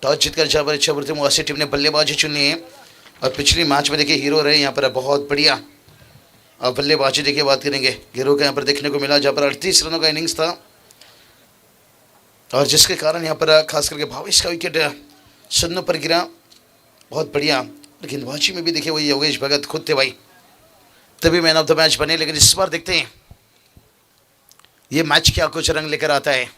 Toss जीतकर जहाँ पर इच्छापुर मुआसी टीम ने बल्लेबाजी चुनी है और पिछली मैच में देखिए हीरो रहे यहाँ पर बहुत बढ़िया। अब बल्लेबाजी देखिए बात करेंगे, हीरो का यहाँ पर देखने को मिला जहाँ पर 38 रनों का इनिंग्स था और जिसके कारण यहाँ पर खास करके भावेश का विकेट शून्य पर गिरा। बहुत बढ़िया। गेंदबाजी में भी देखिए वही योगेश भगत खुद थे भाई, तभी मैन ऑफ द मैच बने। लेकिन इस बार देखते हैं ये मैच क्या कुछ रंग लेकर आता है।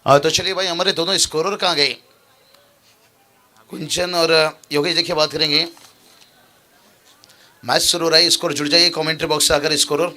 तो चलिए भाई, हमारे दोनों स्कोरर कहाँ गए, कुंचन और योगेश देखिए बात करेंगे। मैच शुरू हो रहा है, स्कोर जुड़ जाइए कमेंट्री बॉक्स से आकर स्कोरर।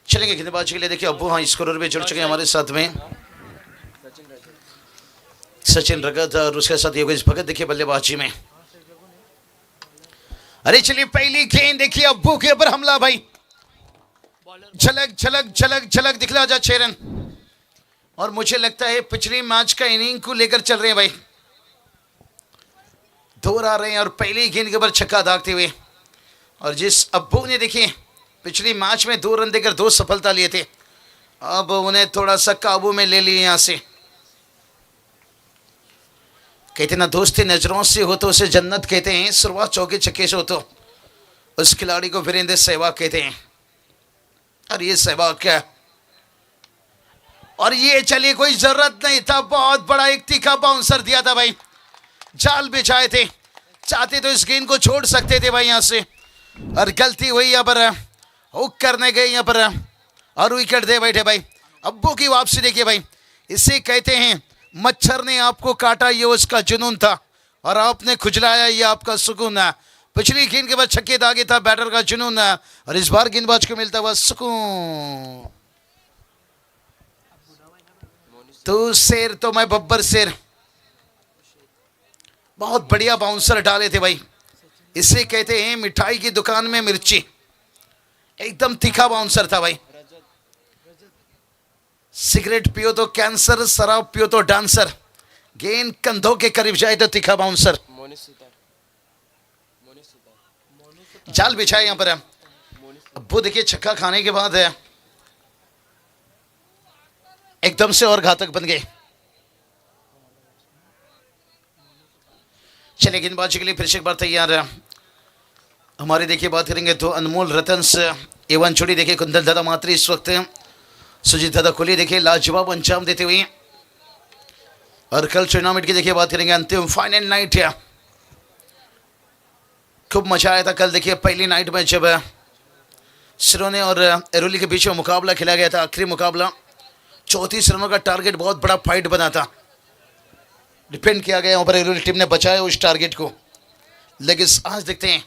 चलेंगे गेंदबाजी के लिए देखिए अब्बू, हाँ स्कोरर भी जुड़ चुके हैं हमारे साथ में, सचिन रगत और उसके साथ योगेश भगत देखिए बल्लेबाजी में। अरे चलिए पहली गेंद देखिए अब्बू के ऊपर हमला भाई, झलक झलक झलक झलक दिखला जा 6 रन। और मुझे लगता है पिछली मैच का इनिंग को लेकर चल रहे हैं भाई, दौर आ रहे हैं और पहली गेंद के ऊपर छक्का दागते हुए। और जिस अब्बू ने देखिए पिछली मैच में 2 रन देकर 2 सफलता लिए थे, अब उन्हें थोड़ा सा काबू में ले लिए यहां से। कहते ना दोस्ती नजरों से हो तो उसे जन्नत कहते हैं, शुरुआत चौके छक्के से हो तो उस खिलाड़ी को वीरेंद्र सहवाग कहते हैं। और ये सहवाग क्या, और ये चलिए कोई जरूरत नहीं था, बहुत बड़ा एक तीखा बाउंसर दिया था भाई, जाल बिछाए थे, चाहते तो इस गेंद को छोड़ सकते थे भाई यहां से, और गलती हुई यहाँ पर, हुक करने गए यहाँ पर और विकेट दे बैठे भाई। अब्बू की वापसी देखिए भाई, इसे कहते हैं मच्छर ने आपको काटा ये उसका जुनून था और आपने खुजलाया ये आपका सुकून है। पिछली गेंद के बाद छक्के दागे था बैटर का जुनून है और इस बार गेंदबाज को मिलता हुआ सुकून। तू शेर तो मैं बब्बर शेर, बहुत बढ़िया बाउंसर डाले थे भाई, इसे कहते हैं मिठाई की दुकान में मिर्ची, एकदम तीखा बाउंसर था भाई। सिगरेट पियो तो कैंसर, शराब पियो तो डांसर, गेंद कंधों के करीब जाए तो तीखा बाउंसर। जाल बिछाए यहां पर अब्बू देखिए छक्का खाने के बाद है एकदम से और घातक बन गए। चलिए गेंदबाजी के लिए फिर से एक बार तैयार है हमारे, देखिए बात करेंगे तो अनमोल रतन से एवन छोड़ी देखिए कुंदन दादा मात्री इस वक्त सुजीत दादा कोहली देखिए लाजवाब अंजाम देते हुए। और कल टूर्नामेंट की देखिए बात करेंगे अंतिम फाइनल नाइट है, खूब मजा आया था कल देखिए पहली नाइट में जब सिरोने और एरोली के बीच में मुकाबला खेला गया था, आखिरी मुकाबला 34 रनों का टारगेट, बहुत बड़ा फाइट बना था, डिपेंड किया गया वहाँ पर एरोली टीम ने बचाया उस टारगेट को। लेकिन आज देखते हैं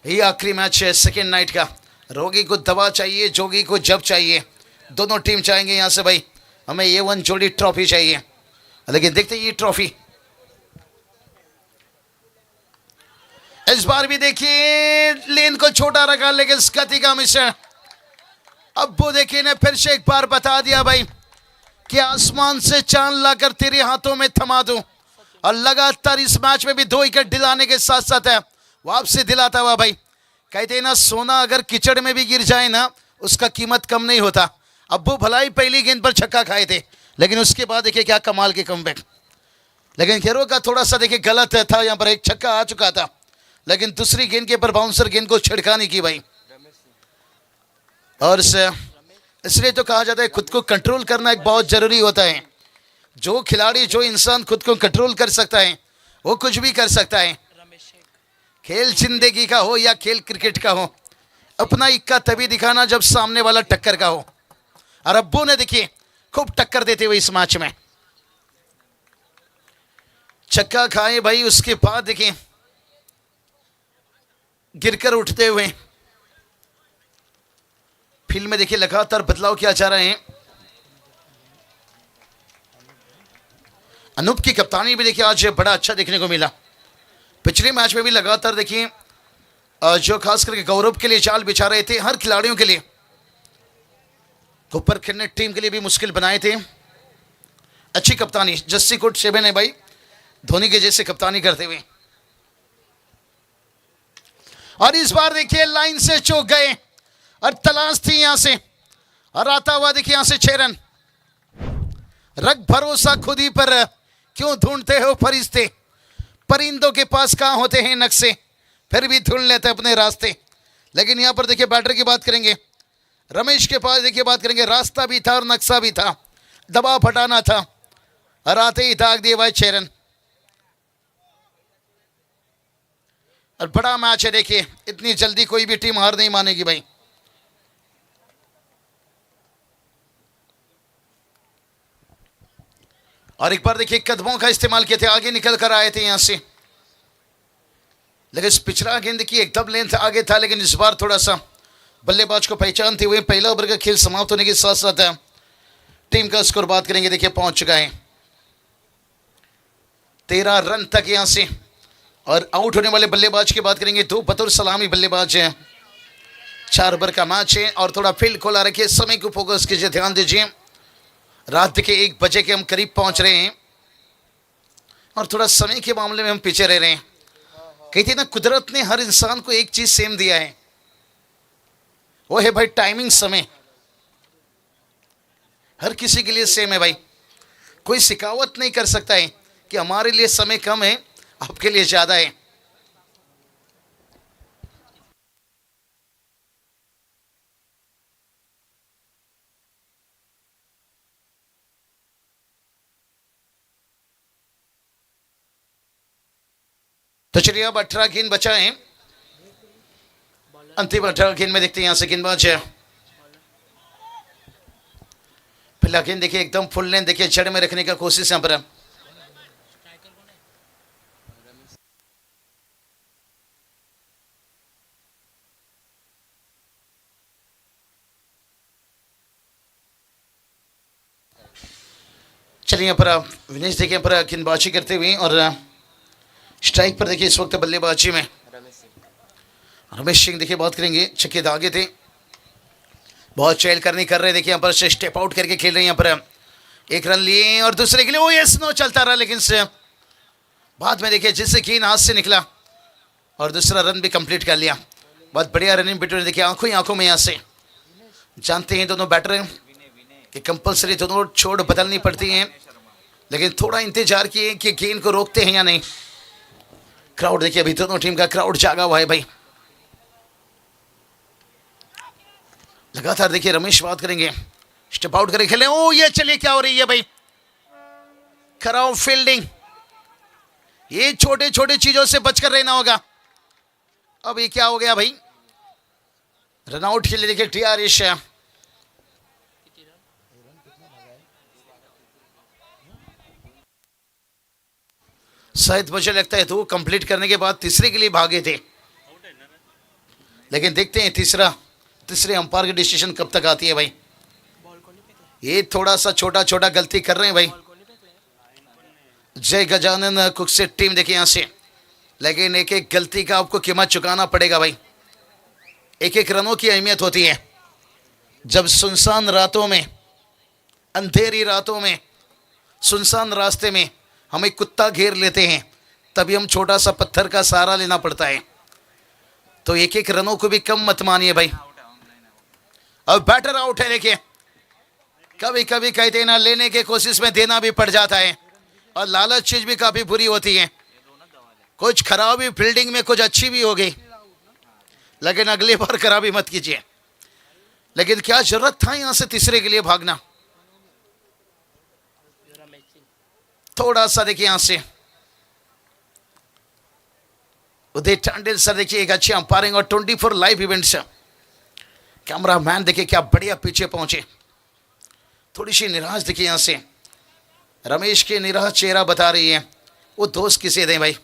ये आखिरी मैच है सेकेंड नाइट का, रोगी को दवा चाहिए जोगी को जब चाहिए, दोनों टीम चाहेंगे यहाँ से भाई हमें ये 1 जोड़ी ट्रॉफी चाहिए। लेकिन देखते हैं ये ट्रॉफी इस बार भी देखिए लेन को छोटा रखा, लेकिन गति का मिश्रण अब्बू देखिए ने फिर से एक बार बता दिया भाई कि आसमान से चांद लाकर तेरे हाथों में थमा दूं। और लगातार इस मैच में भी 2 विकेट दिलाने के साथ साथ है वापसी दिलाता हुआ भाई। कहते हैं ना सोना अगर कीचड़ में भी गिर जाए ना उसका कीमत कम नहीं होता। अब्बू भलाई पहली गेंद पर छक्का खाए थे, लेकिन उसके बाद देखिए क्या कमाल के कमबैक। लेकिन घेरो का थोड़ा सा देखिए गलत था, यहाँ पर एक छक्का आ चुका था, लेकिन दूसरी गेंद के पर बाउंसर गेंद को छिड़का नहीं की भाई। और इसलिए तो कहा जाता है खुद को कंट्रोल करना एक बहुत जरूरी होता है। जो खिलाड़ी जो इंसान खुद को कंट्रोल कर सकता है वो कुछ भी कर सकता है। खेल जिंदगी का हो या खेल क्रिकेट का हो, अपना इक्का तभी दिखाना जब सामने वाला टक्कर का हो। और अब्बू ने देखिए खूब टक्कर देते हुए इस मैच में छक्का खाए भाई। उसके बाद देखिए गिरकर उठते हुए फील्ड में देखिए लगातार बदलाव किया जा रहे हैं। अनूप की कप्तानी भी देखिए आज बड़ा अच्छा देखने को मिला। पिछले मैच में भी लगातार देखिए जो खास करके गौरव के लिए जाल बिछा रहे थे, हर खिलाड़ियों के लिए, ऊपर खेलने टीम के लिए भी मुश्किल बनाए थे। अच्छी कप्तानी जस्सी कुट शेबे ने भाई, धोनी के जैसे कप्तानी करते हुए। और इस बार देखिए लाइन से चौक गए और तलाश थी यहां से, और आता हुआ देखिए यहां से 6 रन। रख भरोसा खुद ही पर, क्यों ढूंढते हो फरिश्ते, परिंदों के पास कहां होते हैं नक्शे, फिर भी ढूंढ लेते अपने रास्ते। लेकिन यहां पर देखिए बैटर की बात करेंगे, रमेश के पास देखिए बात करेंगे, रास्ता भी था और नक्शा भी था, दबाव हटाना था और आते ही दाग दिए भाई 6 रन। और बड़ा मैच है देखिए, इतनी जल्दी कोई भी टीम हार नहीं मानेगी भाई। और एक बार देखिए कदमों का इस्तेमाल किए थे, आगे निकल कर आए थे यहां से, लेकिन पिछला गेंद देखिए एकदम लेंथ आगे था, लेकिन इस बार थोड़ा सा बल्लेबाज को पहचानते हुए पहला ओवर का खेल समाप्त होने के साथ साथ टीम का स्कोर बात करेंगे देखिए पहुंच चुका है 13 रन तक यहां से। और आउट होने वाले बल्लेबाज की बात करेंगे, 2 बतौर सलामी बल्लेबाज हैं। 4 ओवर का मैच है और थोड़ा फील्ड खोला रखिए, समय को फोकस कीजिए, ध्यान दीजिए। रात के 1 बजे के हम करीब पहुंच रहे हैं और थोड़ा समय के मामले में हम पीछे रह रहे हैं। कहते ना कुदरत ने हर इंसान को एक चीज सेम दिया है, वो है भाई टाइमिंग, समय। हर किसी के लिए सेम है भाई, कोई शिकावत नहीं कर सकता है कि हमारे लिए समय कम है, आपके लिए ज्यादा है। तो चलिए अब 18 गेंद बचा है, अंतिम 18 गेंद में देखते हैं यहां से गेंदबाज है। पहला गेंद देखिए एकदम फुल लेंथ देखिए जड़ में रखने का कोशिश यहां पर। चलिए यहाँ पर विनेश देखिए यहाँ पर गेंदबाजी करते हुए, और स्ट्राइक पर देखिए इस वक्त बल्लेबाजी में रमेश सिंह देखिए बात करेंगे, छक्के दागे थे, बहुत चहल करनी कर रहे, देखिए यहाँ पर स्टेप आउट करके खेल रहे हैं। यहाँ पर 1 रन लिए और दूसरे के लिए वो स्नो चलता रहा, लेकिन बाद में देखिए जिससे गेंद हाथ से निकला और दूसरा रन भी कंप्लीट कर लिया। बहुत बढ़िया रनिंग बिटवीन देखिए, आंखों ही आंखों में यहाँ से। जानते हैं दोनों बैटर कि कंपलसरी दोनों छोड़ बदलनी पड़ती हैं, लेकिन थोड़ा इंतजार किए कि गेंद को रोकते हैं या नहीं। क्राउड देखिए अभी दोनों टीम का क्राउड जागा हुआ है भाई। लगातार देखिए रमेश बात करेंगे, स्टेप आउट करके खेले, ओ ये चलिए क्या हो रही है भाई, खराब फील्डिंग। ये छोटे छोटे चीजों से बचकर रहना होगा। अब ये क्या हो गया भाई, रनआउट के लिए देखिए टीआरएस। शायद मुझे लगता है तो कंप्लीट करने के बाद तीसरे के लिए भागे थे, लेकिन देखते हैं तीसरे अंपायर की डिसीजन कब तक आती है भाई। ये थोड़ा सा छोटा छोटा गलती कर रहे हैं भाई जय गजानन कुक से टीम देखिए यहां से, लेकिन एक एक गलती का आपको कीमत चुकाना पड़ेगा भाई। एक एक रनों की अहमियत होती है। जब सुनसान रातों में, अंधेरी रातों में, सुनसान रास्ते में हमें कुत्ता घेर लेते हैं, तभी हम छोटा सा पत्थर का सहारा लेना पड़ता है। तो एक एक रनों को भी कम मत मानिए भाई। अब बैटर आउट है देखिए, कभी कभी कहते हैं ना लेने की कोशिश में देना भी पड़ जाता है, और लालच चीज भी काफी बुरी होती है। कुछ खराबी फील्डिंग में, कुछ अच्छी भी हो गई, लेकिन अगली बार खराबी मत कीजिए। लेकिन क्या जरूरत था यहां से तीसरे के लिए भागना। थोड़ा सा देखिए यहां से उदय टांडेल सर देखिए एक अच्छी अंपायरिंग और 24 लाइव इवेंट्स। कैमरा मैन देखिए क्या बढ़िया पीछे पहुंचे। थोड़ी सी निराश देखिए यहां से, रमेश के निराश चेहरा बता रही है वो दोस्त किसे दें भाई।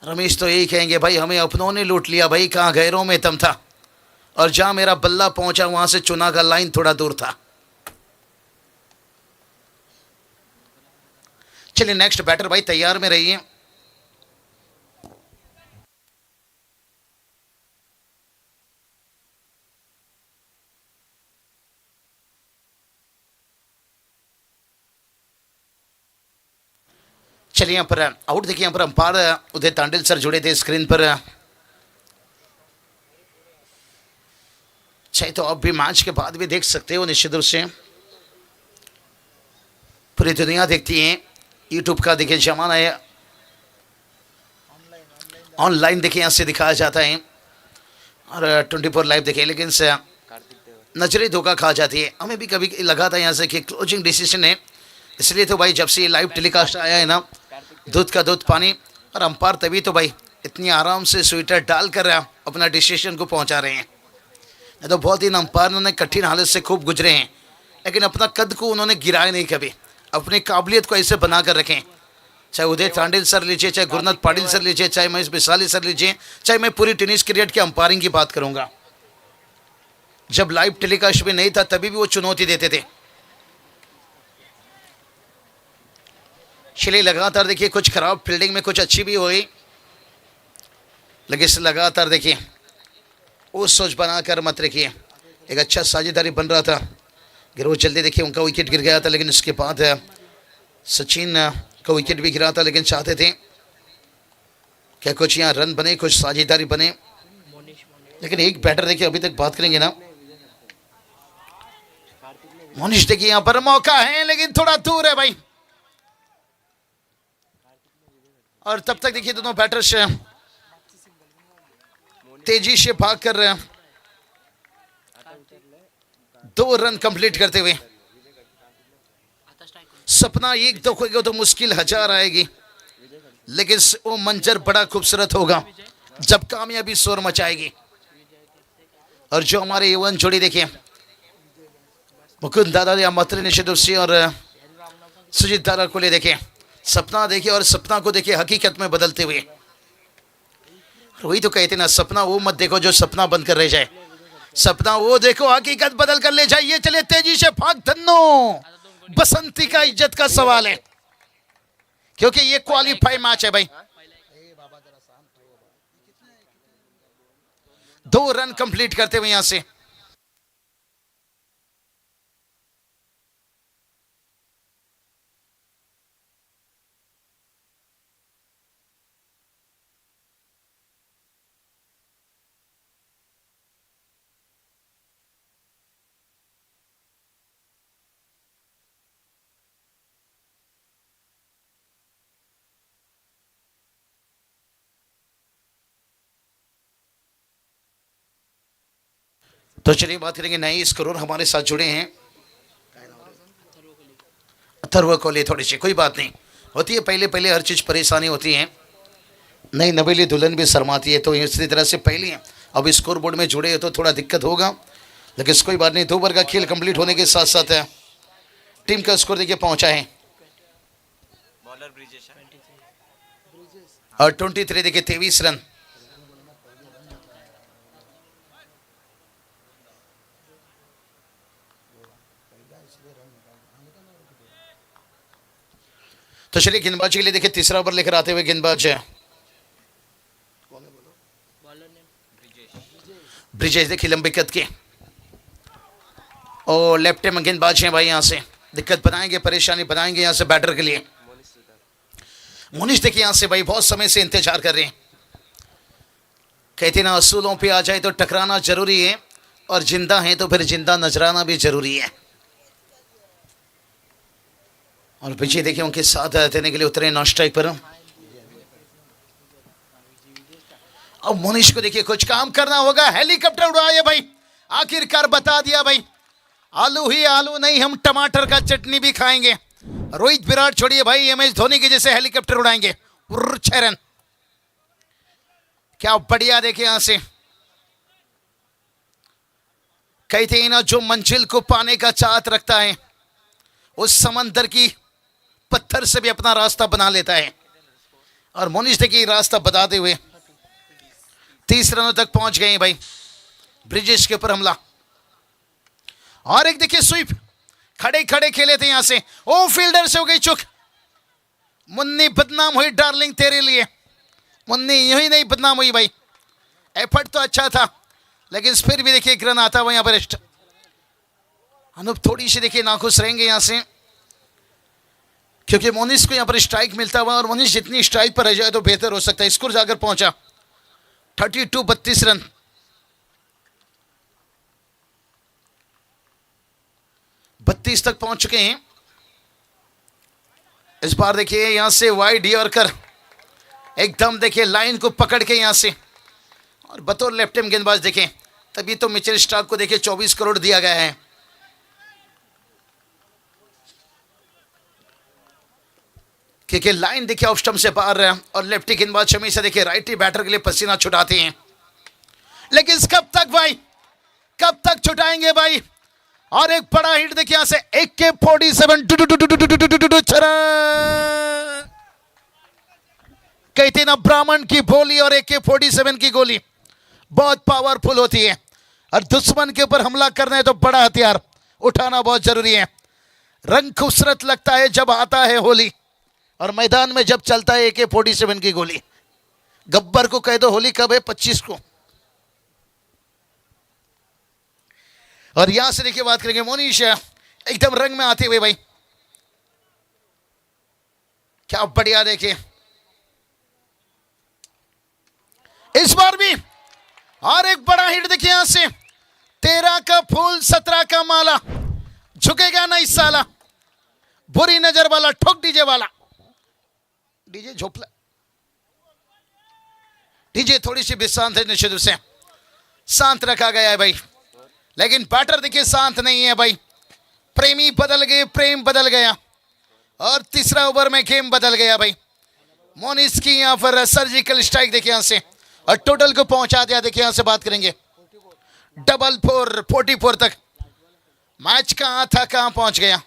रमेश तो यही कहेंगे भाई हमें अपनों ने लूट लिया भाई, कहाँ गैरों में दम था, और जहां मेरा बल्ला पहुंचा वहां से चुना का लाइन थोड़ा दूर था। चलिए नेक्स्ट बैटर भाई तैयार में रहिए। चलिए यहाँ पर आउट देखिए, यहाँ पर अंपायर उदय तांडिल सर जुड़े थे स्क्रीन पर। चाहे तो अब भी मैच के बाद भी देख सकते हो, निश्चित रूप से पूरी दुनिया देखती है, यूट्यूब का देखिए जमाना है, ऑनलाइन देखिए यहाँ से दिखाया जाता है, और 24 लाइव देखिए। लेकिन से नजरें धोखा खा जाती है, हमें भी कभी लगा था यहाँ से कि क्लोजिंग डिसीजन है, इसलिए तो भाई जब से ये लाइव टेलीकास्ट आया है ना, दूध का दूध पानी, और अंपायर तभी तो भाई इतनी आराम से स्वेटर डाल कर अपना डिसीजन को पहुंचा रहे हैं। नहीं तो बहुत ही अंपायर उन्होंने कठिन हालत से खूब गुजरे हैं, लेकिन अपना कद को उन्होंने गिराया नहीं कभी, अपनी काबिलियत को ऐसे बना कर रखें। चाहे उदय तांडिल सर लीजिए, चाहे गुरुनाथ पाटिल सर लीजिए, चाहे महेश बिसाली सर लीजिए, चाहे मैं पूरी टेनिस क्रिकेट की अंपायरिंग की बात करूंगा, जब लाइव टेलीकास्ट भी नहीं था तभी भी वो चुनौती देते थे। चलिए लगातार देखिए, कुछ खराब फील्डिंग में कुछ अच्छी भी हुई, लेकिन लगातार देखिए वो सोच बनाकर मत रखिए, एक अच्छा साझेदारी बन रहा था, गिरो जल्दी देखिए उनका विकेट गिर गया था, लेकिन उसके बाद सचिन का विकेट भी गिरा था, लेकिन चाहते थे क्या कुछ यहाँ रन बने, कुछ साझेदारी बने, लेकिन एक बैटर देखिए अभी तक बात करेंगे ना, मोनिश देखिए यहाँ पर मौका है लेकिन थोड़ा दूर है भाई, और तब तक देखिए दोनों बैटर्स तेजी से भाग कर रहे हैं, 2 रन कंप्लीट करते हुए। सपना एक देखोगे तो मुश्किल 1000 आएगी, लेकिन वो मंजर बड़ा खूबसूरत होगा जब कामयाबी शोर मचाएगी। और जो हमारे युवन जोड़ी देखिए, मुकुंद दादा या मतरे निषेधुसी और सुजीत दादा को ले देखे, सपना देखिए, और सपना को देखिए हकीकत में बदलते हुए। वही तो कहते ना, सपना वो मत देखो जो सपना बनकर रह जाए, सपना वो देखो हकीकत बदल कर ले जाइए। चले तेजी से भाग धन्नो, बसंती का इज्जत का सवाल है, क्योंकि ये क्वालिफाई मैच है भाई। 2 रन कंप्लीट करते हुए यहां से तो चलिए बात करेंगे नए स्कोर हमारे साथ जुड़े हैं, अथर्व कोहली। थोड़ी सी कोई बात नहीं होती है, पहले पहले हर चीज़ परेशानी होती है, नई नवेली दुल्हन भी शर्माती है, तो इसी तरह से पहले अब स्कोर बोर्ड में जुड़े हो तो थोड़ा दिक्कत होगा, लेकिन कोई बात नहीं। 2 ओवर का खेल कंप्लीट होने के साथ साथ टीम का स्कोर देखिए पहुंचा है, और 23 देखिए 23 रन। तो चलिए गेंदबाजी के लिए देखिए तीसरा ओवर लेकर आते हुए गेंदबाज ब्रिजेश देखिए लंबे कद के, और लेफ्ट में गेंदबाज हैं भाई, यहां से दिक्कत बनाएंगे, परेशानी बनाएंगे यहां से बैटर के लिए। मोनिश देखिए यहां से भाई बहुत समय से इंतजार कर रहे हैं, कहते ना असूलों पे आ जाए तो टकराना जरूरी है, और जिंदा है तो फिर जिंदा नजराना भी जरूरी है। और पीछे देखिए उनके साथ देने के लिए उतरे नॉन स्ट्राइक पर। अब मोनिश को देखिए कुछ काम करना होगा, हेलीकॉप्टर उड़ाए भाई, आखिरकार बता दिया भाई, आलू ही आलू नहीं, हम टमाटर का चटनी भी खाएंगे। रोहित विराट छोड़िए भाई, एमएस धोनी के जैसे हेलीकॉप्टर उड़ाएंगे। 6 रन, क्या बढ़िया देखिए यहां से, कहते हैं ना जो मंजिल को पाने का चाहत रखता है उस समंदर की पत्थर से भी अपना रास्ता बना लेता है। और मोनिश देखिए रास्ता बताते हुए 30 रनों तक पहुंच गए भाई। ब्रिजेश के ऊपर हमला और एक देखिए स्वीप, खड़े खड़े खेले थे यहां से। ओ फील्डर से हो गई चुक। मुन्नी बदनाम हुई डार्लिंग तेरे लिए। मुन्नी यूं ही नहीं बदनाम हुई भाई, एफर्ट तो अच्छा था लेकिन फिर भी देखिए एक रन आता हुआ यहां पर। अनूप थोड़ी सी देखिए नाखुश रहेंगे यहां से, क्योंकि मोनिश को यहां पर स्ट्राइक मिलता हुआ और मोनिश जितनी स्ट्राइक पर रह जाए तो बेहतर हो सकता है। स्कोर जाकर पहुंचा 32 रन। बत्तीस तक पहुंच चुके हैं। इस बार देखिए यहां से वाइड यॉर्कर एकदम देखिए लाइन को पकड़ के यहां से, और बतौर लेफ्ट हैंड गेंदबाज देखें तभी तो मिचेल स्टार्क को देखिए 24 करोड़ दिया गया है। क्योंकि लाइन देखिए ऑफ स्टंप से बाहर है और लेफ्टी गेंदबाज हमेशा देखिए राइटी बैटर के लिए पसीना छुटाते हैं। लेकिन कब तक भाई, कब तक छुटाएंगे भाई। और एक बड़ा हिट देखिए यहां से AK-47 कहते ना ब्राह्मण की बोली और AK-47 की गोली बहुत पावरफुल होती है और दुश्मन के ऊपर हमला करना है तो बड़ा हथियार उठाना बहुत जरूरी है। रंग खूबसूरत लगता है जब आता है होली और मैदान में जब चलता है AK-47 की गोली। गब्बर को कह दो होली कब है, 25 को। और यहां से देखिए बात करेंगे मोनिश एकदम रंग में आते हुए भाई, क्या बढ़िया देखिए इस बार भी। और एक बड़ा हिट देखिए यहां से 13 का फूल 17 का माला, झुकेगा नहीं साला, बुरी नजर वाला ठोक डीजे वाला। डीजे झोपला, डीजे थोड़ी सी भी शांत है, निश्चित रूप से शांत रखा गया है भाई। लेकिन बैटर देखिए शांत नहीं है भाई। प्रेमी बदल गए, प्रेम बदल गया और तीसरा ओवर में गेम बदल गया भाई। मोनिश की यहां पर सर्जिकल स्ट्राइक देखिए यहां से और टोटल को पहुंचा दिया। देखिए यहां से बात करेंगे 44 तक मैच कहां था कहां पहुंच गया।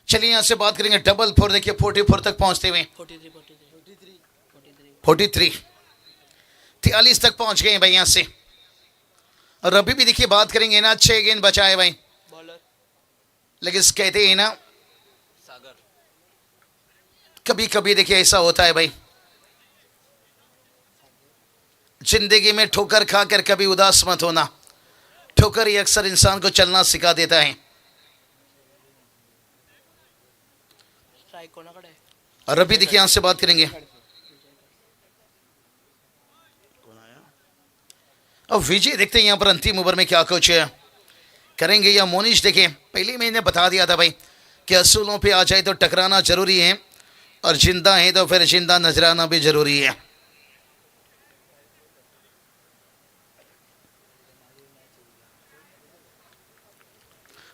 चलिए यहां से बात करेंगे 4 देखिए 44 तक पहुंचते हुए 43 तक पहुंच गए भाई यहां से। और अभी भी देखिए बात करेंगे ना 6 गेंद बचा है भाई। लेकिन कहते हैं ना सागर, कभी कभी देखिए ऐसा होता है भाई, जिंदगी में ठोकर खाकर कभी उदास मत होना। ठोकर ही अक्सर इंसान को चलना सिखा देता है। और अभी देखिए यहां से बात करेंगे अब विजय, देखते हैं यहां पर अंतिम ओवर में क्या कुछ करेंगे या मोनिश। देखें पहले मैंने बता दिया था भाई कि असूलों पे आ जाए तो टकराना जरूरी है और जिंदा है तो फिर जिंदा नजराना भी जरूरी है।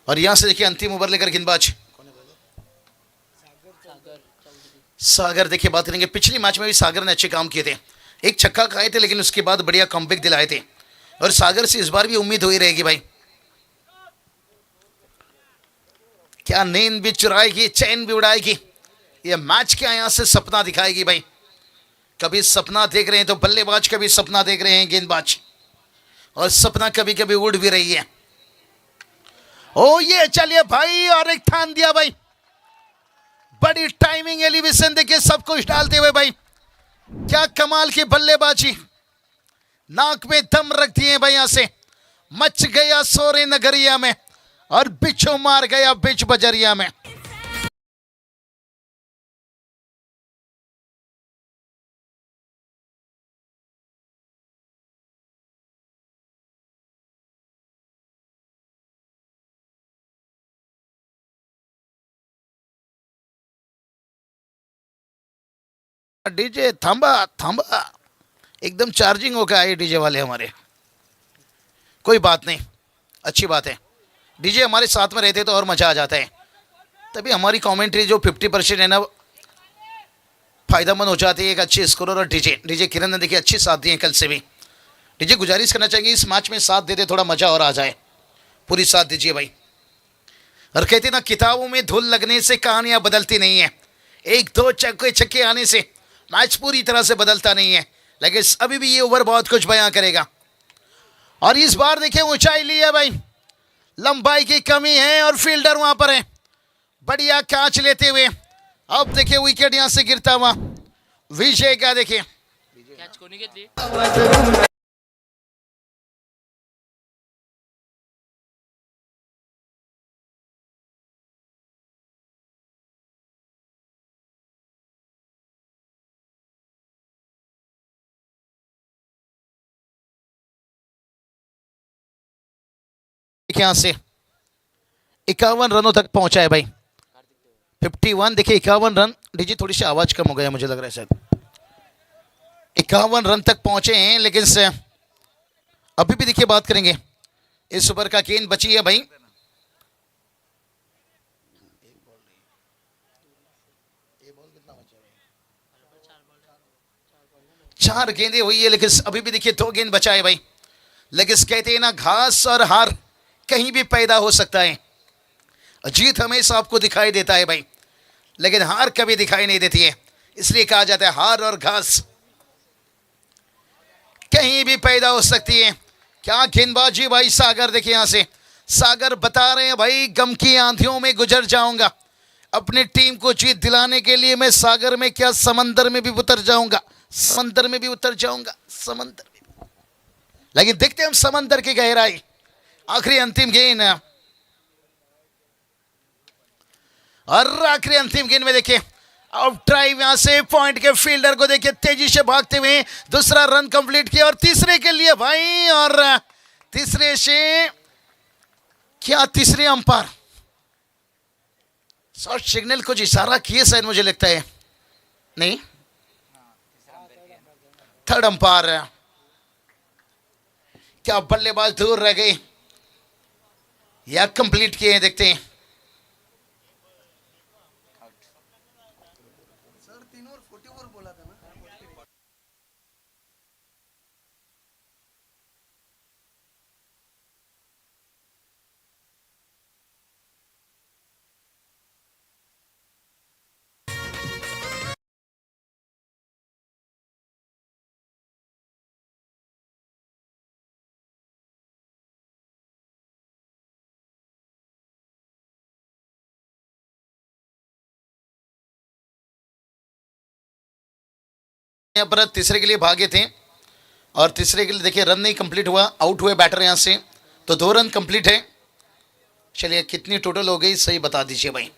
और यहां से देखिए अंतिम ओवर लेकर गेंदबाज सागर। देखिए बात करेंगे पिछली मैच में भी सागर ने अच्छे काम किए थे, एक छक्का खाए थे लेकिन उसके बाद बढ़िया कमबैक दिलाए थे और सागर से इस बार भी उम्मीद हुई रहेगी भाई। क्या नींद भी चुराएगी, चैन भी उड़ाएगी, ये मैच क्या यहां से सपना दिखाएगी भाई। कभी सपना देख रहे हैं तो बल्लेबाज, कभी सपना देख रहे हैं गेंदबाज, और सपना कभी कभी उड़ भी रही है। ओ ये चलिए भाई, और एक ठान दिया भाई, बड़ी टाइमिंग एलिवेशन देखिए सब कुछ डालते हुए भाई, क्या कमाल की बल्लेबाजी। नाक में दम रख दिए भाई, यहां से मच गया सोरे नगरिया में और बिच्छू मार गया बिच बजरिया में। डीजे थांबा थांबा, एकदम चार्जिंग होकर आए डीजे वाले हमारे। कोई बात नहीं, अच्छी बात है, डीजे हमारे साथ में रहते तो और मजा आ जाता है। तभी हमारी कमेंट्री जो 50% है ना फायदेमंद हो जाती है एक अच्छे स्कोर। और डीजे डीजे किरण ने देखिए अच्छी साथ दी है कल से भी। डीजे गुजारिश करना चाहिए इस मैच में साथ दे दे, थोड़ा मजा और आ जाए, पूरी साथ दीजिए भाई। और कहते ना किताबों में धूल लगने से कहानियां बदलती नहीं है, एक दो चक्के छक्के आने से मैच पूरी तरह से बदलता नहीं है। लेकिन अभी भी ये ओवर बहुत कुछ बयां करेगा। और इस बार देखिए ऊंचाई ली है भाई, लंबाई की कमी है और फील्डर वहां पर है, बढ़िया कैच लेते हुए। अब देखिए विकेट यहां से गिरता हुआ विजय का देखिए कॅच कोणी घेतली? यहां से 51 रनों तक पहुंचा है भाई, 51। देखिए 51 रन, डीजी थोड़ी सी आवाज कम हो गया मुझे लग रहा है शायद। 51 रन तक पहुंचे हैं, लेकिन से अभी भी देखिए बात करेंगे। इस ओवर का गेंद बची है भाई, चार गेंदें हुई है, लेकिन अभी भी देखिए दो गेंद बचा है भाई। लेकिन कहते हैं ना घास और हार कहीं भी पैदा हो सकता है, जीत हमेशा आपको दिखाई देता है भाई, लेकिन हार कभी दिखाई नहीं देती है। इसलिए कहा जाता है हार और घास कहीं भी पैदा हो सकती है। क्या गेंदबाजी भाई सागर, देखिए यहां से सागर बता रहे हैं भाई गम की आंधियों में गुजर जाऊंगा, अपनी टीम को जीत दिलाने के लिए मैं सागर में क्या समंदर में भी उतर जाऊंगा, समंदर में भी उतर जाऊंगा, समंदर में। लेकिन देखते हैं हम समंदर की गहराई। आखिरी अंतिम गेंद, और आखिरी अंतिम गेंद में देखिए आउट ड्राइव, यहां से पॉइंट के फील्डर को देखिए तेजी से भागते हुए दूसरा रन कंप्लीट किया, और तीसरे के लिए भाई, और तीसरे से क्या तीसरे अंपायर शॉर्ट सिग्नल कुछ इशारा किए शायद, मुझे लगता है नहीं, थर्ड अंपायर। क्या बल्लेबाज दूर रह गए या कंप्लीट किए हैं, देखते हैं। यहाँ पर तीसरे के लिए भागे थे, और तीसरे के लिए देखिए रन नहीं कंप्लीट हुआ, आउट हुए बैटर यहां से, तो 2 रन कंप्लीट है। चलिए कितनी टोटल हो गई सही बता दीजिए भाई।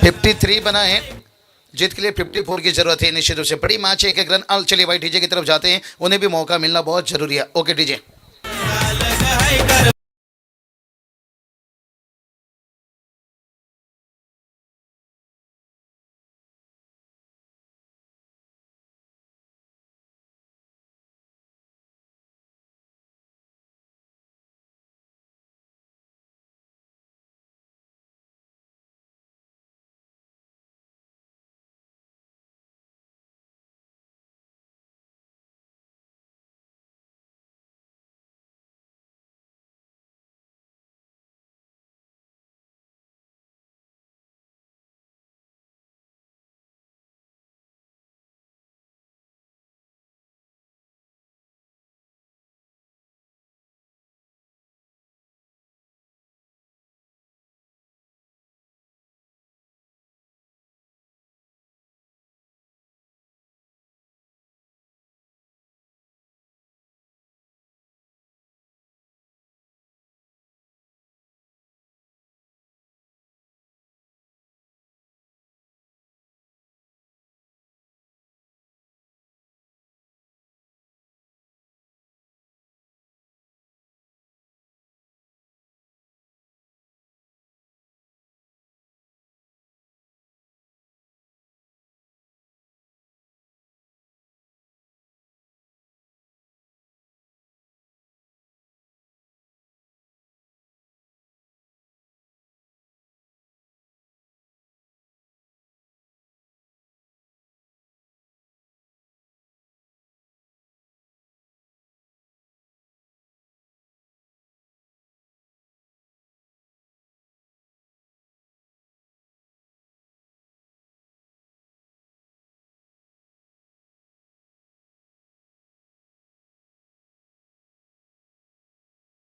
53 बना है, जीत के लिए 54 की जरूरत है निश्चित रूप से। बड़ी मैच है, एक एक रन। al चलिए भाई डीजे की तरफ जाते हैं, उन्हें भी मौका मिलना बहुत जरूरी है। Okay DJ.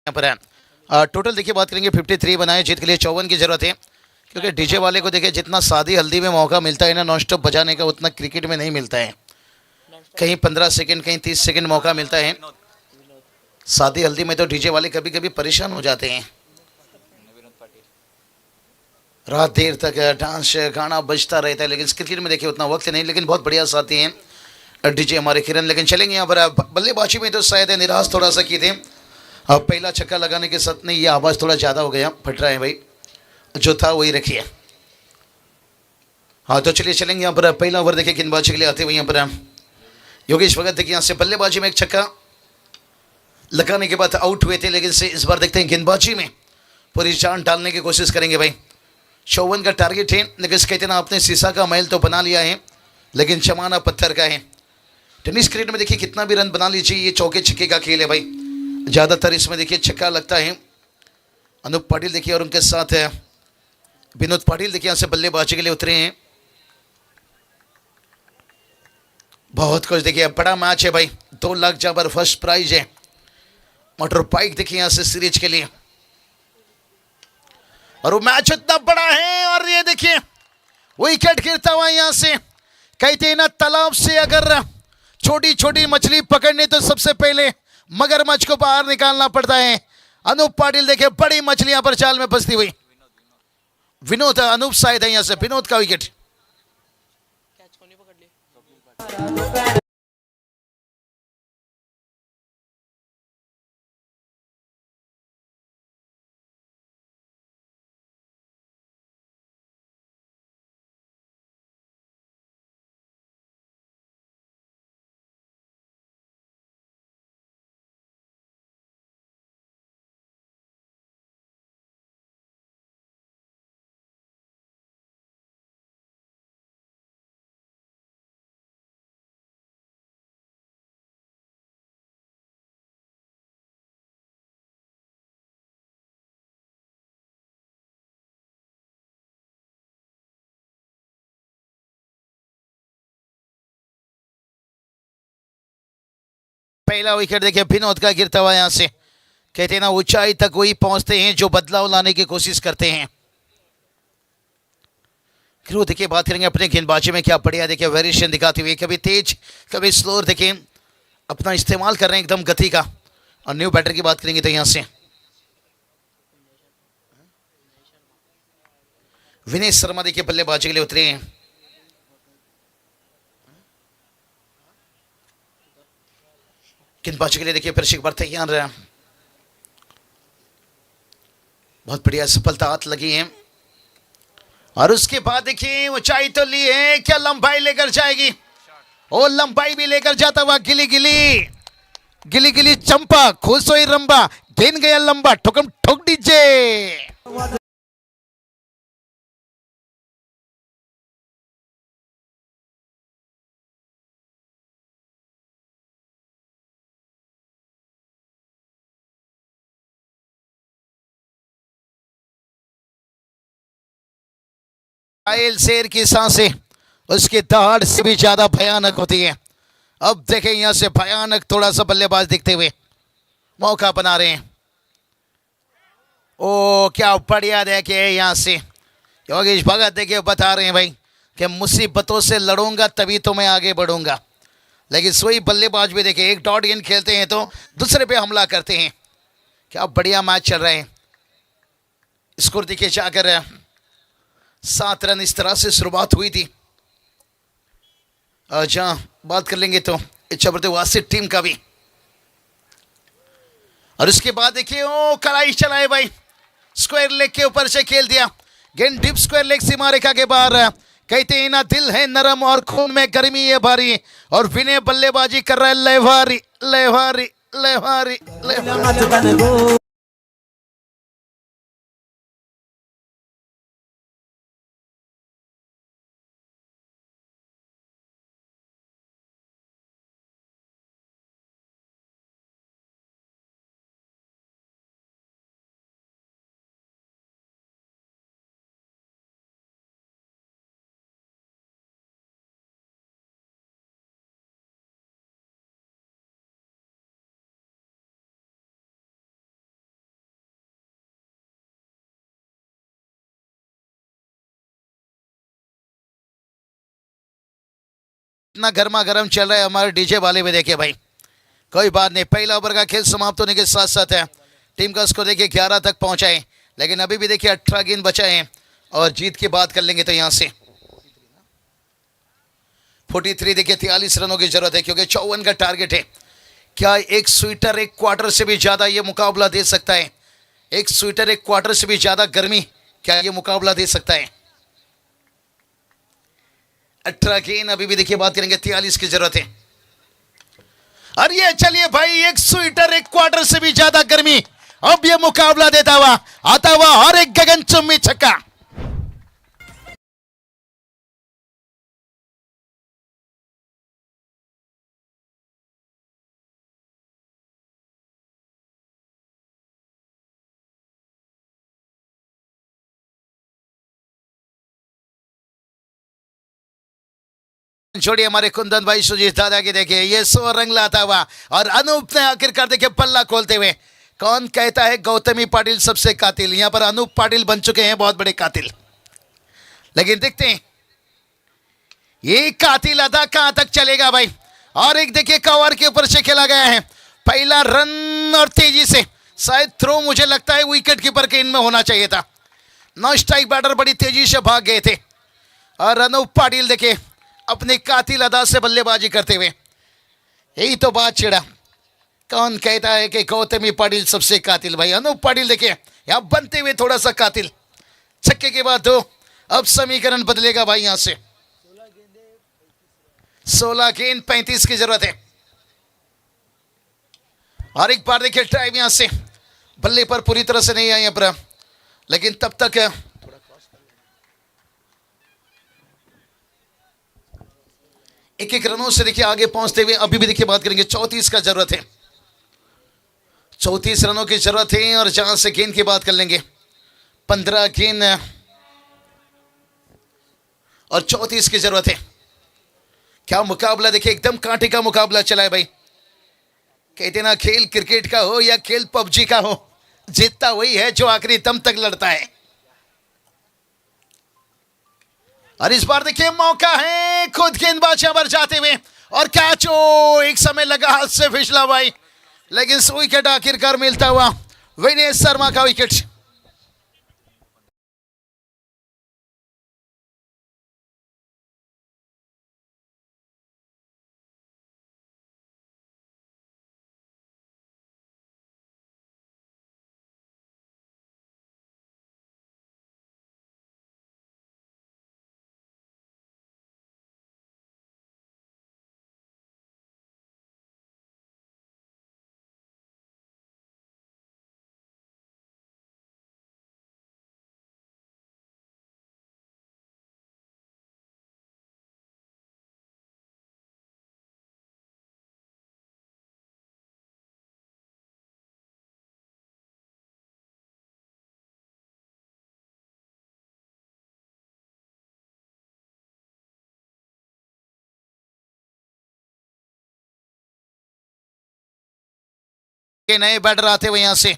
यहाँ पर है टोटल देखिए बात करेंगे 53 बनाए, जीत के लिए 54 की जरूरत है, क्योंकि डीजे वाले को देखिए जितना शादी हल्दी में मौका मिलता है ना नॉन स्टॉप बजाने का, उतना क्रिकेट में नहीं मिलता है। कहीं 15 सेकंड कहीं 30 सेकंड मौका मिलता है। शादी हल्दी में तो डीजे वाले कभी कभी परेशान हो जाते हैं, रात देर तक डांस गाना बजता रहता है, लेकिन क्रिकेट में देखिए उतना वक्त नहीं। लेकिन बहुत बढ़िया साथी हैं डीजे हमारे किरण। लेकिन चलेंगे यहाँ पर बल्लेबाजी में तो शायद निराश थोड़ा सा की थे। अब पहला छक्का लगाने के साथ नहीं, ये आवाज़ थोड़ा ज़्यादा हो गया, फट रहा है भाई, जो था वही रखिए। हाँ तो चलिए चलेंगे यहाँ पर पहला ओवर देखिए गेंदबाजी के लिए आते हुए यहाँ पर योगेश भगत देखिए यहाँ से बल्लेबाजी में एक छक्का लगाने के बाद आउट हुए थे, लेकिन से इस बार देखते हैं गेंदबाजी में पूरी जान डालने की कोशिश करेंगे भाई। 54 का टारगेट है, लेकिन कहते ना आपने शीशा का महल तो बना लिया है, लेकिन जमाना पत्थर का है। टेनिस क्रिकेट में देखिए कितना भी रन बना लीजिए, ये चौके छक्के का खेल है भाई। ज़्यादातर इसमें देखिए छक्का लगता है। अनूप पाटिल देखिए और उनके साथ है विनोद पाटिल देखिए यहाँ से बल्लेबाजी के लिए उतरे हैं। बहुत कुछ देखिए, बड़ा मैच है भाई, 2 लाख जबर फर्स्ट प्राइज है। मोटर बाइक देखिए यहाँ से सीरीज के लिए, और वो मैच इतना बड़ा है। और ये देखिए विकेट गिरता हुआ यहाँ से। कहते हैं ना तालाब से अगर छोटी छोटी मछली पकड़नी तो सबसे पहले मगरमच्छ को बाहर निकालना पड़ता है। अनूप पाटिल देखिए बड़ी मछली यहाँ पर जाल में फंसती हुई। विनोद अनूप शायद है यहाँ से, विनोद का विकेट। पहला विकेट देखिए विनोद का गिरता हुआ यहाँ से। कहते हैं ना ऊंचाई तक वही पहुंचते हैं जो बदलाव लाने की कोशिश करते हैं। फिर देखिए बात करेंगे अपने गेंदबाजी में क्या बढ़िया देखिए वेरिएशन दिखाते हुए, कभी तेज कभी स्लो देखिए अपना इस्तेमाल कर रहे हैं एकदम गति का। और न्यू बैटर की बात करेंगे तो यहाँ से विनय शर्मा देखिए बल्लेबाजी के लिए उतरे हैं। गेंदबाजी के लिए देखिए फिर से एक बार तैयार रहा, बहुत बढ़िया सफलता हाथ लगी है। और उसके बाद देखिए ऊंचाई तो ली है, क्या लंबाई लेकर जाएगी, और लंबाई भी लेकर जाता हुआ गिली गिली गिली गिली चंपा खुश हुई रंबा, गेंद गया लंबा, ठोकम ठोक दीजिए। शेर की सांसें उसकी दहाड़ से भी ज्यादा भयानक होती है। अब देखें यहां से भयानक थोड़ा सा बल्लेबाज दिखते हुए मौका बना रहे हैं। ओ क्या बढ़िया देखे यहां से योगेश भगत देखिए बता रहे हैं भाई कि मुसीबतों से लड़ूंगा तभी तो मैं आगे बढ़ूंगा। लेकिन सोई बल्लेबाज भी देखे एक डॉट गेंद खेलते हैं तो दूसरे पे हमला करते हैं। क्या बढ़िया मैच चल रहा है। स्कोर देखिए जाकर 7 रन इस तरह से शुरुआत हुई थी। जहां बात कर लेंगे तो इच्छा वासित टीम का भी। और उसके बाद देखिए ओ कलाई चलाए भाई, स्क्वायर लेग के ऊपर से खेल दिया गेंद डीप स्क्वायर लेग सीमा रेखा के बाहर। कहते हैं ना दिल है नरम और खून में गर्मी है भारी, और विनय बल्लेबाजी कर रहा है लेवारी लेवारी लेवारी लेवारी। इतना गर्मा गर्म चल रहा है हमारे डीजे वाले भी देखिए भाई। कोई बात नहीं, पहला ओवर का खेल समाप्त होने के साथ साथ है टीम का स्कोर देखिए 11 तक पहुंचाए, लेकिन अभी भी देखिए 18 गेंद बचा है और जीत की बात कर लेंगे तो यहां से 43 देखिए 43 रनों की जरूरत है क्योंकि 54 का टारगेट है। क्या एक स्वीटर एक क्वार्टर से भी ज्यादा ये मुकाबला दे सकता है? एक स्वीटर एक क्वार्टर से भी ज्यादा गर्मी क्या ये मुकाबला दे सकता है? 18 गेंद अभी भी देखिए बात करेंगे 43 की जरूरत है। और ये चलिए भाई, एक स्वीटर एक क्वार्टर से भी ज्यादा गर्मी, अब ये मुकाबला देता हुआ आता हुआ और एक गगनचुंबी छक्का। छोड़िए हमारे कुंदन भाई सुजीत दादा की देखिए ये 100 रंग लाता हुआ और अनूप ने आखिरकार देखिए पल्ला खोलते हुए। कौन कहता है गौतमी पाटिल सबसे कातिल? यहां पर अनूप पाटिल बन चुके हैं बहुत बड़े कातिल। लेकिन देखते हैं ये कातिल अदा कहां तक चलेगा भाई। और एक देखिए कवर के ऊपर से खेला गया है पहला रन और तेजी से शायद थ्रो, मुझे लगता है विकेट कीपर के इनमें होना चाहिए था। नौ स्ट्राइक बैटर बड़ी तेजी से भाग गए थे और अनूप पाटिल देखिए अपनी कातिल अदा से बल्लेबाजी करते हुए। यही तो बात छिड़ा, कौन कहता है कि गौतमी पाटिल सबसे कातिल? भाई अनूप पाटिल देखिए यहां बनते हुए थोड़ा सा कातिल। छक्के के बाद 2, अब समीकरण बदलेगा भाई यहां से। 16 गेंद 35 की जरूरत है। और एक बार देखिए ड्राइव यहां से बल्ले पर पूरी तरह से नहीं आई पर, लेकिन तब तक एक एक रनों से देखिए आगे पहुंचते हुए अभी भी देखिए बात करेंगे 34 का जरूरत है। 34 रनों की जरूरत है और जहां से गेंद की बात कर लेंगे 15 गेंद और 34 की जरूरत है। क्या मुकाबला देखिए, एकदम कांटे का मुकाबला चला है भाई। कहते ना खेल क्रिकेट का हो या खेल पबजी का हो, जीतता वही है जो आखिरी दम तक लड़ता है। और इस बार देखिए मौका है खुद गेंदबाज पर जाते हुए और कैच एक समय लगा हाथ से फिसला भाई, लेकिन विकेट आखिरकार मिलता हुआ विनेश शर्मा का विकेट। के नए बैटर आते हुए यहां से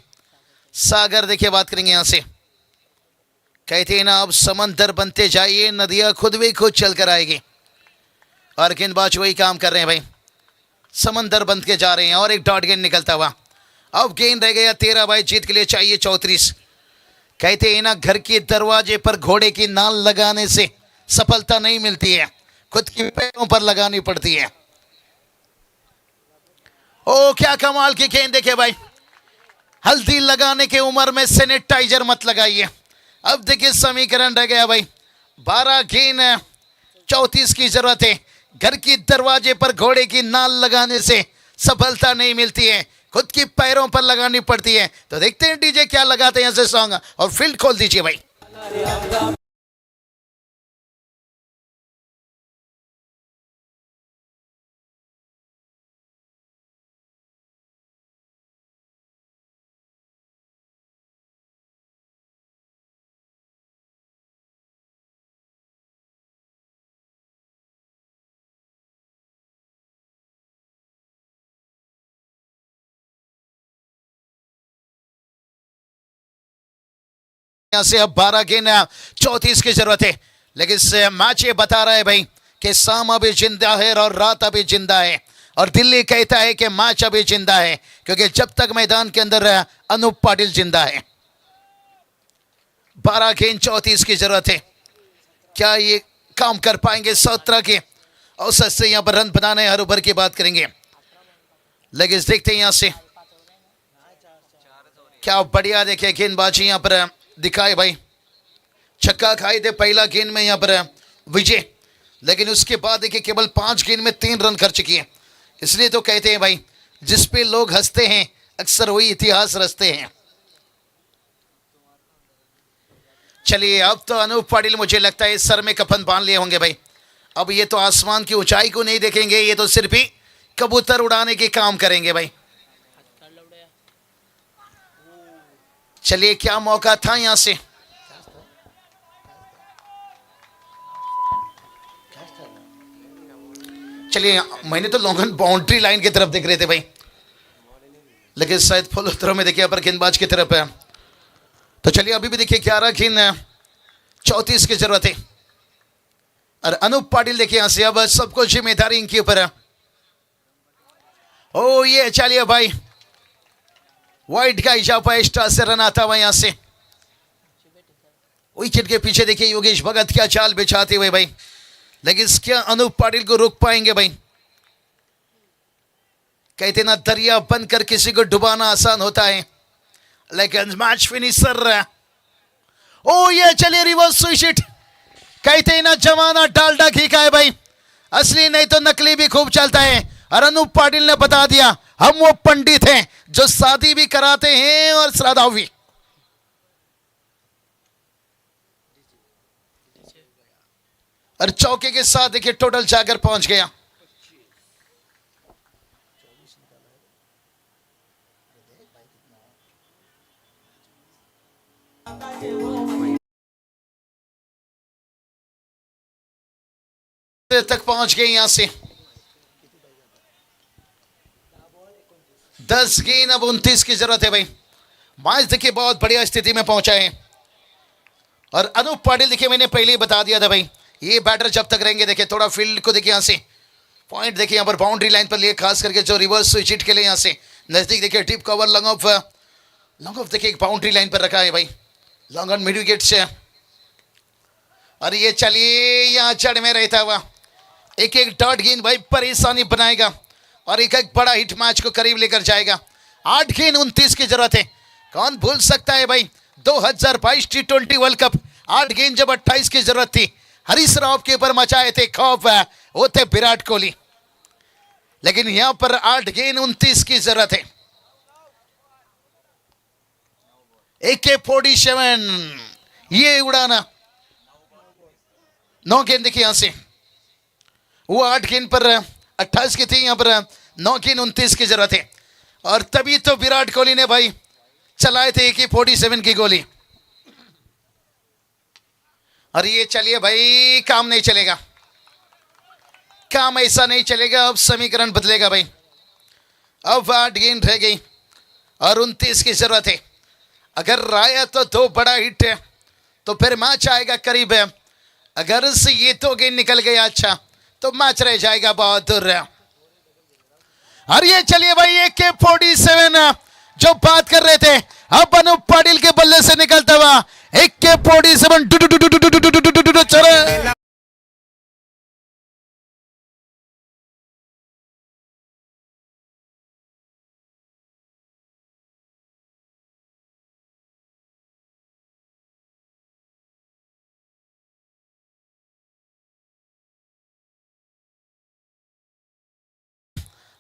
सागर देखिए बात करेंगे यहां से। कहते हैं ना अब समंदर बनते जाइए, नदियां खुद भी खुद चल कर आएगी। और गेंदबाज वही काम कर रहे हैं भाई, समंदर बन के जा रहे हैं और एक डॉट गेंद निकलता हुआ। अब गेंद रह गया 13 भाई, जीत के लिए चाहिए 34। कहते हैं ना घर के दरवाजे पर घोड़े की नाल लगाने से सफलता नहीं मिलती है, खुद के पैरों पर लगानी पड़ती है। ओ क्या कमाल की गेंद देखे भाई, हल्दी लगाने की उम्र में सैनिटाइजर मत लगाइए। अब देखिए समीकरण रह गया भाई 12 गेंद 34 की जरूरत है। घर की दरवाजे पर घोड़े की नाल लगाने से सफलता नहीं मिलती है, खुद की पैरों पर लगानी पड़ती है। तो देखते हैं डीजे क्या लगाते हैं ऐसे सॉन्ग, और फील्ड खोल दीजिए भाई। यहां से अब 12 गेंद 34 की जरूरत है, लेकिन मैच ये बता रहा है भाई कि शाम अभी जिंदा है और रात अभी जिंदा है, और दिल्ली कहता है कि मैच अभी जिंदा है, क्योंकि जब तक मैदान के अंदर अनूप पाटिल जिंदा है। 12 गेंद 34 की जरूरत है। क्या ये काम कर पाएंगे? 17 के औसत से यहां पर रन बनाने हर ओवर की बात करेंगे, लेकिन देखते हैं यहां से क्या बढ़िया देखिए गेंदबाजी यहां पर दिखाए भाई। छक्का खाए थे पहला गेंद में यहां पर विजय, लेकिन उसके बाद देखिए केवल 5 गेंद में 3 रन कर चुकी है। इसलिए तो कहते हैं भाई, जिस पे लोग हंसते हैं अक्सर वही इतिहास रचते हैं। चलिए अब तो अनूप पाटिल मुझे लगता है सर में कफन बांध लिए होंगे भाई। अब ये तो आसमान की ऊंचाई को नहीं देखेंगे, ये तो सिर्फ ही कबूतर उड़ाने के काम करेंगे भाई। चलिए क्या मौका था यहां से, चलिए मैंने तो लॉन्ग बाउंड्री लाइन की तरफ देख रहे थे भाई, लेकिन शायद फुल उत्तरों में देखिए पर गेंदबाज की तरफ है। तो चलिए अभी भी देखिए 11 गेंद 34 की जरूरत है, और अनूप पाटिल देखिए यहां से अब सबको जिम्मेदारी इनके ऊपर है। ओ ये चलिए भाई, वाइट का इजाफा एक्स्ट्रा से रन आता हुआ यहां से। विकेट के पीछे देखिए योगेश भगत क्या चाल बिछाते हुए भाई, लेकिन क्या अनूप पाटिल को रोक पाएंगे भाई? कहते ना दरिया बनकर किसी को डुबाना आसान होता है, लेकिन मैच फिनिशर ओ ये चलिए रिवर्स स्विच। कहते ना जमाना डालडा घी का है भाई, असली नहीं तो नकली भी खूब चलता है, और अनूप पाटिल ने बता दिया हम वो पंडित हैं जो शादी भी कराते हैं और श्राद्ध भी। और चौके के साथ देखिए टोटल जाकर पहुंच गया। तक पहुंच गए यहां से 10 गेंद अब 29 की जरूरत है भाई। मैच देखिए बहुत बढ़िया स्थिति में पहुंचा है, और अनूप पाटिल देखिए मैंने पहले ही बता दिया था भाई, ये बैटर जब तक रहेंगे देखिए थोड़ा फील्ड को देखिए यहां से पॉइंट देखिए यहां पर बाउंड्री लाइन पर लिए, खास करके जो रिवर्स स्विच हिट के लिए यहां से नजदीक देखिए डीप कवर लॉन्ग ऑफ देखिए एक बाउंड्री लाइन पर रखा है भाई, लॉन्ग ऑन मिड विकेट से। और ये चलिए यहां चढ़ में रहता हुआ एक एक डॉट गेंद भाई परेशानी बनाएगा, और एक एक बड़ा हिट मैच को करीब लेकर जाएगा। 8 गेंद 29 की जरूरत है। कौन भूल सकता है भाई 2022 T20 वर्ल्ड कप 8 गेंद जब 28 की जरूरत थी, हरीश राव के ऊपर मचाए थे खौफ वो थे विराट कोहली, लेकिन यहां पर 8 गेंद 29 की जरूरत है। AK-47 ये उड़ाना 9 गेंद देखिए यहां से, वो 8 गेंद पर 28 की थी, यहां पर 9 गेंद 29 की जरूरत है। और तभी तो विराट कोहली ने भाई चलाए थे AK-47 की गोली। और ये चलिए भाई काम नहीं चलेगा, काम ऐसा नहीं चलेगा, अब समीकरण बदलेगा भाई। अब 8 गेंद रह गई और 29 की जरूरत है। अगर राया तो 2 बड़ा हिट है तो फिर मैच आएगा करीब है, अगर से ये 2 गेंद निकल गया अच्छा तो मैच रह जाएगा बहुत दूर। और ये चलिए भाई AK-47 जो बात कर रहे थे, अब अनूप पाटिल के बल्ले से निकलता हुआ AK-47 चले।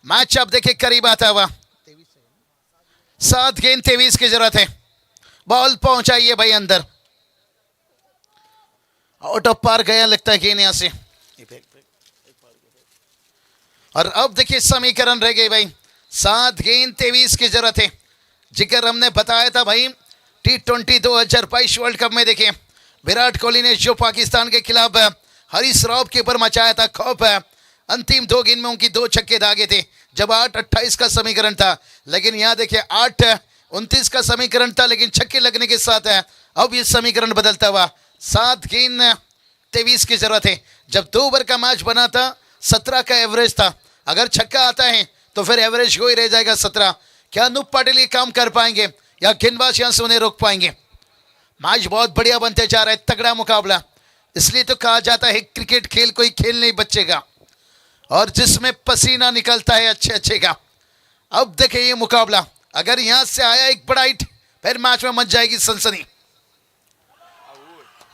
मैच अब देखिए करीब आता हुआ, 7 गेंद 23 की जरूरत है। बॉल पहुंचाइए भाई अंदर, आउट ऑफ पार गया लगता है गेंद यहां से। और अब देखिए समीकरण रह गए भाई, 7 गेंद 23 की जरूरत है। जिक्र हमने बताया था भाई T20 2022 वर्ल्ड कप में देखिए विराट कोहली ने जो पाकिस्तान के खिलाफ हरीश राव के ऊपर मचाया था खौफ, अंतिम 2 गेंद में उनकी 2 छक्के दागे थे जब 8-28 का समीकरण था। लेकिन यहाँ देखिए 8-29 का समीकरण था, लेकिन छक्के लगने के साथ अब ये समीकरण बदलता हुआ 7 गेंद 23 की जरूरत है। जब 2 ओवर का मैच बना था 17 का एवरेज था। अगर छक्का आता है तो फिर एवरेज हो ही रह जाएगा 17। क्या अनूप पाटिल ये काम कर पाएंगे या गेंदबाज यहां से उन्हें रोक पाएंगे? मैच बहुत बढ़िया बनते जा रहा है, तगड़ा मुकाबला। इसलिए तो कहा जाता है क्रिकेट खेल कोई खेल नहीं बचेगा, और जिसमें पसीना निकलता है अच्छे अच्छे का। अब देखिए ये मुकाबला, अगर यहां से आया एक बड़ा हिट फिर मैच में मच जाएगी सनसनी।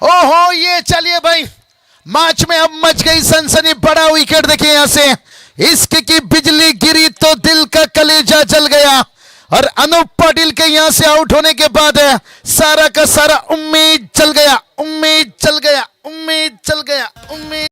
ओहो ये चलिए भाई, मैच में अब मच गई सनसनी। बड़ा विकेट देखिए यहां से, इश्क की बिजली गिरी तो दिल का कलेजा जल गया। और अनूप पाटिल के यहां से आउट होने के बाद सारा का सारा उम्मीद चल गया, उम्मीद चल गया, उम्मीद चल गया, उम्मीद।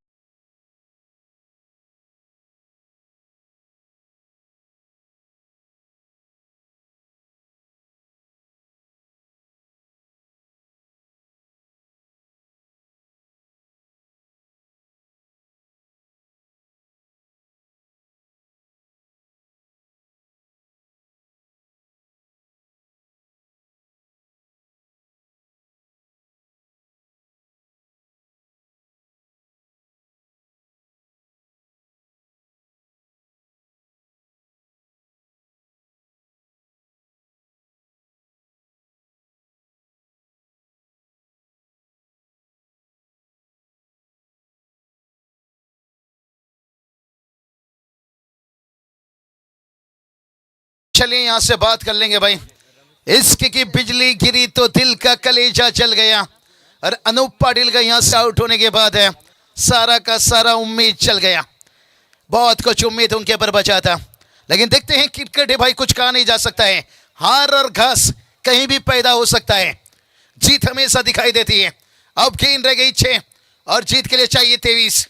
चलिए यहां से बात कर लेंगे भाई। इश्क की बिजली गिरी तो दिल का कलेजा जल गया। और अनूप पाटिल का यहां से आउट होने के बाद सारा का सारा उम्मीद चल गया। बहुत कुछ उम्मीद उनके ऊपर बचा था, लेकिन देखते हैं क्रिकेट है भाई, कुछ कहा नहीं जा सकता है। हार और घास कहीं भी पैदा हो सकता है, जीत हमेशा दिखाई देती है। अब गेंद रह गई 6 और जीत के लिए चाहिए 23।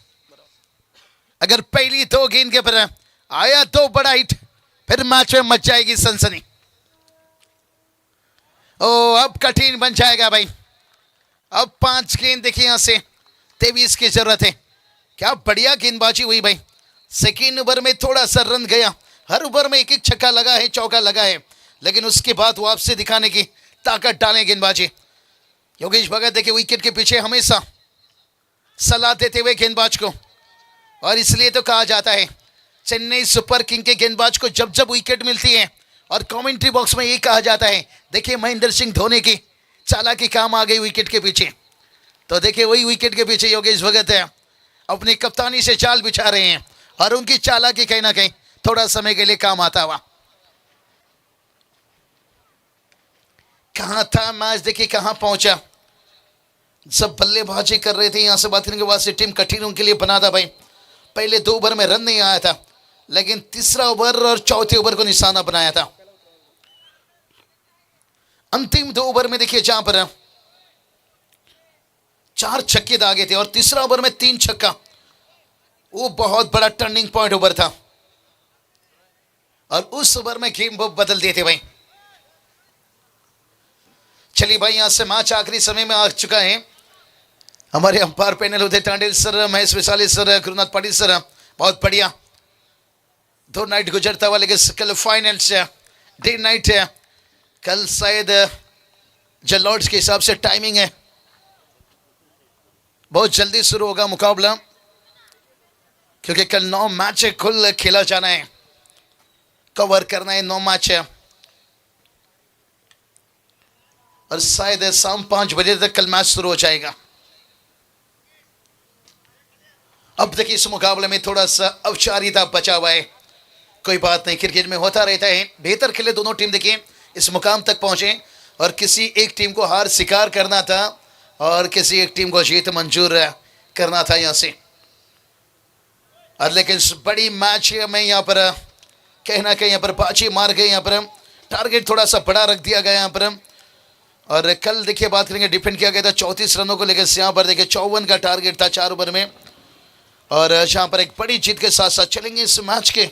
अगर पहली 2 गेंद के ऊपर आया 2 बड़ा हिट फिर मैच में मच जाएगी सनसनी। ओ अब कठिन बन जाएगा भाई। अब 5 गेंद देखिए यहां से 23 की जरूरत है। क्या बढ़िया गेंदबाजी हुई भाई। सेकेंड ओवर में थोड़ा सा रन गया, हर ओवर में एक एक छक्का लगा है, चौका लगा है, लेकिन उसके बाद वापसी दिखाने की ताकत डालें गेंदबाजी। योगेश भगत देखिए विकेट के पीछे हमेशा सलाह देते हुए गेंदबाज को, और इसलिए तो कहा जाता है चेन्नई सुपर किंग के गेंदबाज को जब जब विकेट मिलती है और कमेंट्री बॉक्स में ये कहा जाता है देखिए महेंद्र सिंह धोनी की चालाकी काम आ गई विकेट के पीछे। तो देखिए वही विकेट के पीछे योगेश भगत है, अपनी कप्तानी से चाल बिछा रहे हैं, और उनकी चालाकी कहीं ना कहीं थोड़ा समय के लिए काम आता हुआ। कहां था मैच देखिए कहां पहुंचा। सब बल्लेबाजी कर रहे थे, यहां से बात करने के बाद से टीम कठिन उनके लिए बना था भाई। पहले 2 ओवर में रन नहीं आया था, लेकिन तीसरा ओवर और चौथे ओवर को निशाना बनाया था। अंतिम 2 ओवर में देखिए जहां पर 4 छक्के दागे थे और तीसरा ओवर में 3 छक्का, वो बहुत बड़ा टर्निंग पॉइंट ओवर था, और उस ओवर में गेम वो बदल दिए थे भाई। चलिए भाई यहां से मैच आखिरी समय में आ चुका है। हमारे अंपायर पैनल उदय टांडेल sir, Mahesh Vishali sir, Gurunath Patil sir, बहुत बढ़िया। 2 नाइट गुजरता हुआ, लेकिन कल फाइनल से डे नाइट है। कल शायद जो लॉर्ड्स के हिसाब से टाइमिंग है, बहुत जल्दी शुरू होगा मुकाबला, क्योंकि कल 9 मैच कुल खेला जाना है, कवर करना है 9 मैच है, और शायद शाम 5 बजे तक कल मैच शुरू हो जाएगा। अब देखिए इस मुकाबले में थोड़ा सा औपचारिकता बचा हुआ है, कोई बात नहीं, क्रिकेट में होता रहता है। बेहतर खेले दोनों टीम देखिए इस मुकाम तक पहुंचे, और किसी एक टीम को हार स्वीकार करना था और किसी एक टीम को जीत मंजूर करना था यहां से। और लेकिन इस बड़ी मैच में यहाँ पर कहीं ना कहीं यहाँ पर बाजी मार गए, यहाँ पर टारगेट थोड़ा सा बड़ा रख दिया गया यहाँ पर। और कल देखिए बात करेंगे डिफेंड किया गया था 34 रनों को लेकर, यहाँ पर देखिए 54 का टारगेट था 4 ओवर में, और यहाँ पर एक बड़ी जीत के साथ साथ चलेंगे इस मैच के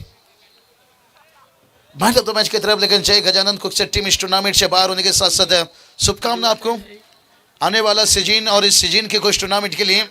मैच तो मैच की तरफ। लेकिन जय गजानंद कुक से टीम इस टूर्नामेंट से बाहर होने के साथ साथ शुभकामना आपको आने वाला सीजन और इस सीजन के कुछ टूर्नामेंट के लिए।